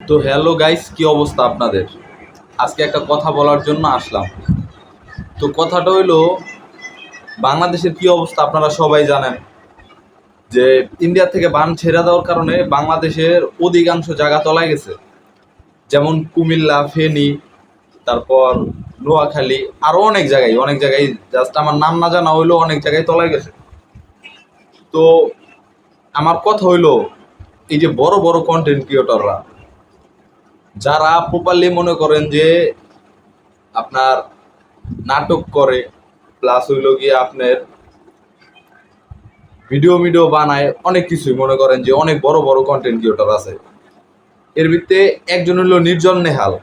তো hello guys, কি অবস্থা আপনাদের? আজকে একটা কথা বলার জন্য আসলাম। তো কথাটা হইলো, বাংলাদেশের কি অবস্থা আপনারা সবাই জানেন যে ইন্ডিয়া থেকে বান ছেড়ে দেওয়ার কারণে বাংলাদেশের অধিকাংশ জায়গা তলায় গেছে। যেমন কুমিল্লা, ফেনী, তারপর নোয়াখালী, আরও অনেক জায়গায় জাস্ট আমার নাম না জানা হইলেও অনেক জায়গায় তলায় গেছে। তো আমার কথা হইলো, এই যে বড় বড় কন্টেন্ট ক্রিয়েটররা যারা প্রপারলি মনে করেন যে আপনার নাটক করে, প্লাস হইলো গিয়ে আপনার ভিডিও বানায়, অনেক কিছুই মনে করেন যে অনেক বড় বড় কন্টেন্ট ক্রিয়েটর আছে। এর ভিতরে একজন হইলো নির্জল নেহাল।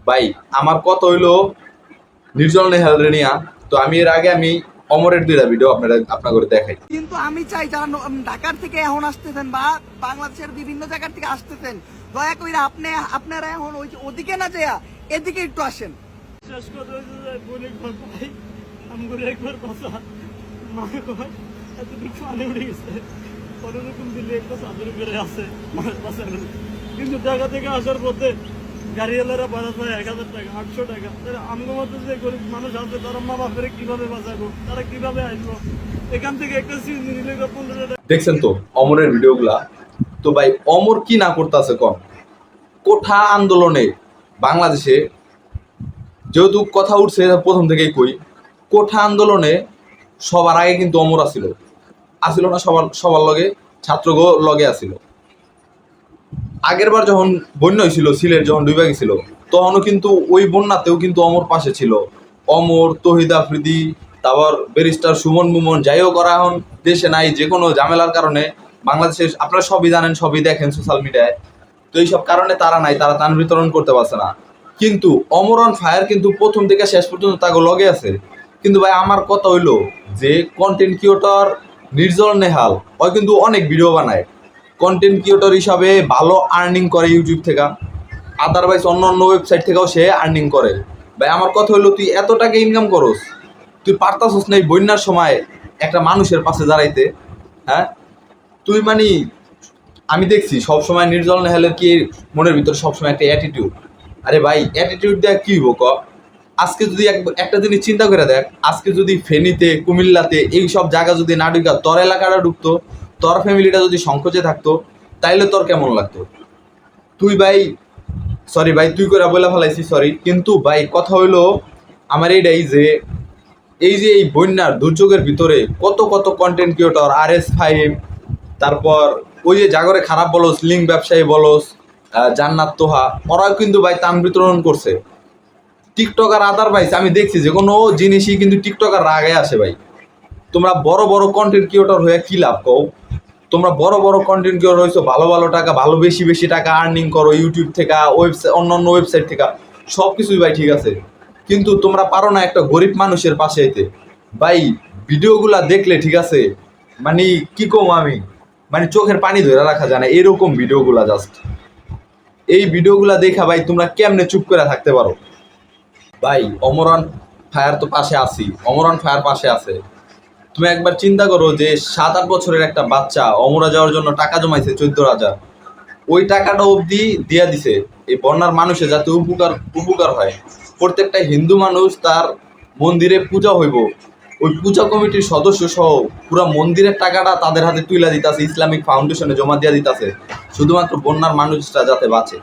ভাই আমার কথা হইলো নির্জল নেহাল রেনিয়া। তো আমি এর আগে অমরের দুইটা ভিডিও আপনার করে দেখাই। কিন্তু আমি চাই যারা ঢাকার থেকে এখন আসতেছেন বা বাংলাদেশের বিভিন্ন জায়গার থেকে আসতেছেন, দয়া করে আপনারা এখন ওদিকে না যায় এদিকে একটু আসেন। শেষ কথা হয়েছে যে অনেকবার ভাই আমগুলো একবার কথা মাকে কয় এতটুকু পানি উঠে গেছে, কোনোরকম দিলে একটা চাদর করে আছে মাছ বাঁচানো। কিন্তু ঢাকা থেকে আসার পথে গাড়িওয়ালারা বাধা পায় 1000 টাকা, 800 টাকা। তারা আমগো মতো যে গরিব মানুষ আছে তারা মা বাপের কিভাবে বাঁচাবো, তারা কিভাবে আসবো? এখান থেকে একটা সিএনজি নিলে 15 টাকা। দেখছেন তো অমরের ভিডিওগুলা? তো ভাই অমর কি না করতেছে কম? কোঠা আন্দোলনে বাংলাদেশে যেহেতু কথা উঠছে, প্রথম থেকেই কই, কোঠা আন্দোলনে সবার আগে কিন্তু অমর আসিল না? সবার লগে ছাত্রগো লগে আসিল। আগের বার যখন বন্যা হয়েছিল, সিলেট যখন ডুবে গেছিল, তখনও কিন্তু ওই বন্যাতেও কিন্তু অমর পাশে ছিল। অমর, তহিদ আফ্রিদি, তারপর ব্যারিস্টার সুমন মুমন, যাই হোক ওরা এখন দেশে নাই, যে কোনো ঝামেলার কারণে বাংলাদেশে আপনারা সবই জানেন, সবই দেখেন সোশ্যাল মিডিয়ায়। তো এইসব কারণে তারা নাই, তারা ত্রাণ বিতরণ করতে পারছে না। কিন্তু অমর অন ফায়ার কিন্তু প্রথম থেকে শেষ পর্যন্ত তাকে লগে আছে। কিন্তু ভাই আমার কথা হইলো যে কন্টেন্ট ক্রিয়েটর নির্জল নেহাল ওই কিন্তু অনেক ভিডিও বানায়, কন্টেন্ট ক্রিয়েটর হিসাবে ভালো আর্নিং করে ইউটিউব থেকে, আদারওয়াইজ অন্য অন্য ওয়েবসাইট থেকেও সে আর্নিং করে। ভাই আমার কথা হইলো, তুই এত টাকা ইনকাম করস, তুই পারতাছস না এই বন্যার সময় একটা মানুষের পাশে দাঁড়াইতে? হ্যাঁ, তুই মানে আমি দেখছি সবসময় নির্জল নেহালের কি মনের ভিতরে সবসময় একটা অ্যাটিটিউড। আরে ভাই অ্যাটিটিউড দেওয়া কী হইব ক? আজকে যদি একটা জিনিস চিন্তা করে দেখ, আজকে যদি ফেনীতে, কুমিল্লাতে এই সব জায়গা যদি না ঢুকা তোর এলাকাটা ঢুকতো, তোর ফ্যামিলিটা যদি সংকোচে থাকতো, তাইলে তোর কেমন লাগতো? তুই ভাই, সরি ভাই, তুই করে বলে ফেলাইছি, সরি। কিন্তু ভাই কথা হইলো আমার এইটাই যে এই বন্যার দুর্যোগের ভিতরে কত কত কন্টেন্ট ক্রিয়েটর, RS5, তারপর ওই যে জাগরে খারাপ বলস, লিঙ্ক ব্যবসায়ী বলস, জান্নাত তোহা, ওরাও কিন্তু ভাই ত্রাণ বিতরণ করছে। টিকটকার আদারওয়াইজ আমি দেখছি যে কোনো জিনিসই কিন্তু টিকটকার আগে আসে। ভাই তোমরা বড় বড় কন্টেন্ট ক্রিয়েটর হয়ে কি লাভ কও? তোমরা বড় বড় কন্টেন্ট ক্রিয়েটর হয়েছো, ভালো ভালো টাকা, ভালো বেশি বেশি টাকা আর্নিং করো ইউটিউব থেকে, ওয়েবসাইট, অন্য ওয়েবসাইট থেকে, সব কিছুই ভাই ঠিক আছে। কিন্তু তোমরা পারো না একটা গরিব মানুষের পাশে আইতে। ভাই ভিডিওগুলা দেখলে ঠিক আছে, মানে কি কম আমি, মানে চোখের পানি ধরে রাখা যায় না এরকম ভিডিওগুলা। জাস্ট এই ভিডিওগুলা দেখা ভাই তোমরা কেমনে চুপ করে থাকতে পারো? ভাই অমরন ফায়ার তো পাশে আছি, অমরন ফায়ার পাশে আছে। তুমি একবার চিন্তা করো যে 7-8 বছরের একটা বাচ্চা অমরা যাওয়ার জন্য টাকা জমাইছে 14,000, ওই টাকাটা অবধি দিয়া দিছে এই বন্যার মানুষের যাতে উপকার হয়। প্রত্যেকটা হিন্দু মানুষ তার মন্দিরে পূজা হইব, ওই পূজা কমিটির সদস্য সহ পুরো মন্দিরের টাকাটা তাদের হাতে তুলে দিতেছে, ইসলামিক ফাউন্ডেশনে জমা দিয়ে দিতেছে, শুধুমাত্র বন্যার মানুষটা যাতে বাঁচে।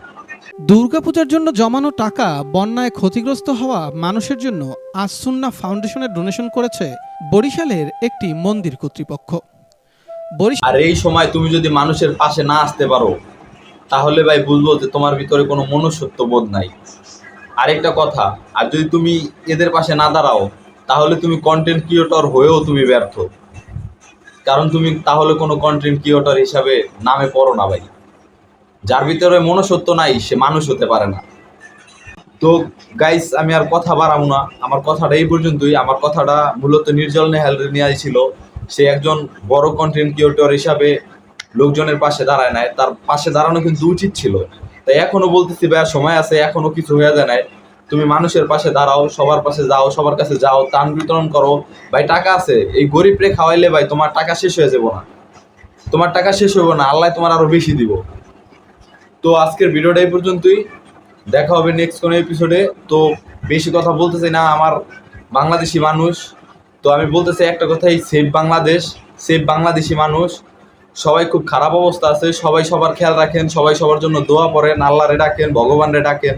দুর্গাপূজার জন্য জমানো টাকা বন্যায় ক্ষতিগ্রস্ত হওয়া মানুষের জন্য আজ সুন্নাহ ফাউন্ডেশনের ডোনেশন করেছে বরিশালের একটি মন্দির কর্তৃপক্ষ। আর এই সময় তুমি যদি মানুষের পাশে না আসতে পারো, তাহলে ভাই বুঝবো যে তোমার ভিতরে কোনো মনুষ্যত্ব বোধ নাই। আরেকটা কথা, আর যদি তুমি এদের পাশে না দাঁড়াও, তাহলে তুমি কন্টেন্ট ক্রিয়েটর হয়েও তুমি ব্যর্থ, কারণ তুমি তাহলে কোনো কন্টেন্ট ক্রিয়েটর হিসাবে নামে পড়ো না ভাই। যার ভিতরে মনুষ্যত্ব নাই সে মানুষ হতে পারে না। তো গাইস আমি আর কথা বাড়াবো না, আমার কথাটা এই পর্যন্তই। আমার কথাটা মূলত নির্জল নেহাল নিয়ে ছিল। সে একজন বড় কন্টেন্ট ক্রিয়েটর হিসাবে লোকজনের পাশে দাঁড়ায় নাই, তার পাশে দাঁড়ানো কিন্তু উচিত ছিল। তাই এখনো বলতেছি ভাই, সময় আছে, এখনো কিছু হয়ে যায় নাই। তুমি মানুষের পাশে দাঁড়াও, সবার পাশে যাও, সবার কাছে যাও, ত্রাণ বিতরণ করো। ভাই টাকা আছে, এই গরিবরে খাওয়াইলে ভাই তোমার টাকা শেষ হয়ে যাবো না, তোমার টাকা শেষ হইব না, আল্লাহ তোমার আরো বেশি দিব। তো আজকের ভিডিওটা এই পর্যন্তই, দেখা হবে নেক্সট কোনো এপিসোডে। তো বেশি কথা বলতে চাই না, আমার বাংলাদেশি মানুষ, তো আমি বলতে চাই একটা কথাই, সেভ বাংলাদেশ, সেভ বাংলাদেশি মানুষ। সবাই খুব খারাপ অবস্থা আছে, সবাই সবার খেয়াল রাখেন, সবাই সবার জন্য দোয়া করেন, আল্লাহরে ডাকেন, ভগবানরে ডাকেন।